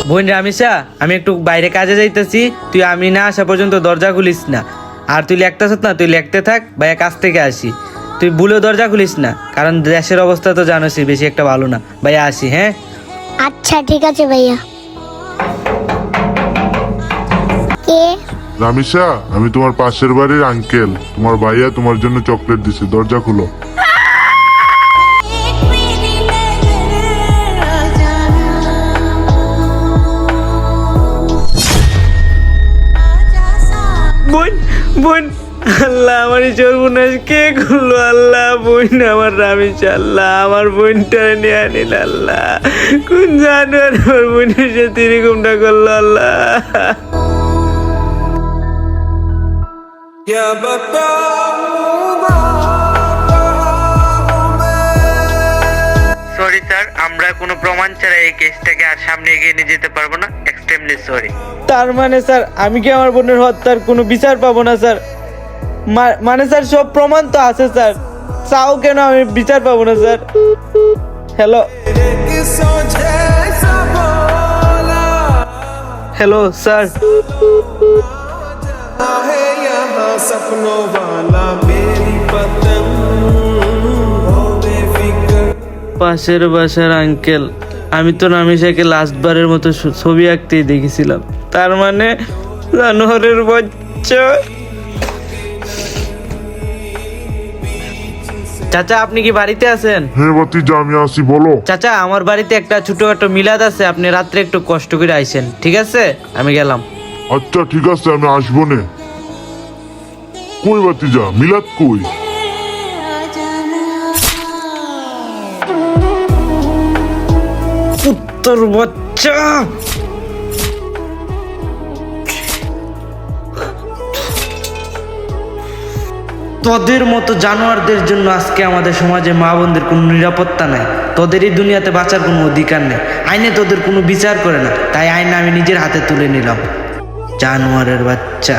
বোন রামিসা, আমি একটু বাইরে কাজে যাইতেছি, তুই আমি না আসা পর্যন্ত দরজা খুলিস না। আর তুই লেখতেছ না, তুই লেখতে থাক, ভাইয়া কাজ থেকে আসি। তুই ভুলেও দরজা খুলিস না, কারণ দেশের অবস্থা তো জানোসই, বেশি একটা ভালো না। ভাইয়া আসি, হ্যাঁ? আচ্ছা ঠিক আছে ভাইয়া। কে? রামিসা, আমি তোমার পাশের বাড়ির আঙ্কেল। তোমার ভাইয়া তোমার জন্য চকলেট দিছে, দরজা খুলো। বোন, বোন, আল্লাহ আমার সর্বনাশ কে করলো? আল্লাহ, বোন আমার রামিসা, আল্লাহ আমার বোনটা নিয়ে আনিল। আল্লাহ, কোন জানোয়ার আমার বোনের সাথে এরকমটা করলো? আল্লাহ, সরি স্যার, আমরা কোনো প্রমাণ ছাড়া এই কেসটাকে আর সামনে এগিয়ে নিয়ে যেতে পারবো না। Extremely sorry. তার মানে স্যার, আমি কি আমার বোনের হত্যার কোনো বিচার পাবো না স্যার? মানে স্যার, সব প্রমাণ তো আছে স্যার, চাও কেন আমি বিচার পাবো না স্যার? Hello, hello sir. পাশের বাসার আঙ্কেল, আমি তো রামিসাকে লাস্টবারের মতো ছবি আঁকতেই দেখেছিলাম। তার মানে জানোয়ারের বাচ্চা। চাচা, আপনি কি বাড়িতে আছেন? হ্যাঁ ভাতিজা, আমি আসি, বলো। চাচা, আমার বাড়িতে একটা ছোটখাটো মিলাদ আছে, আপনি রাত্রে একটু কষ্ট করে আইসেন, ঠিক আছে? আমি গেলাম। আচ্ছা ঠিক আছে, আমি আসবো নে। কই ভাতিজা, মিলাদ কই? উত্তর বাচ্চা, তোদের মতো জানোয়ারদের জন্য আজকে আমাদের সমাজে মা বোনদের কোনো নিরাপত্তা নাই। তোদের এই দুনিয়াতে বাঁচার কোনো অধিকার নেই। আইনে তোদের কোনো বিচার করে না, তাই আইন আমি নিজের হাতে তুলে নিলাম। জানোয়ারের বাচ্চা।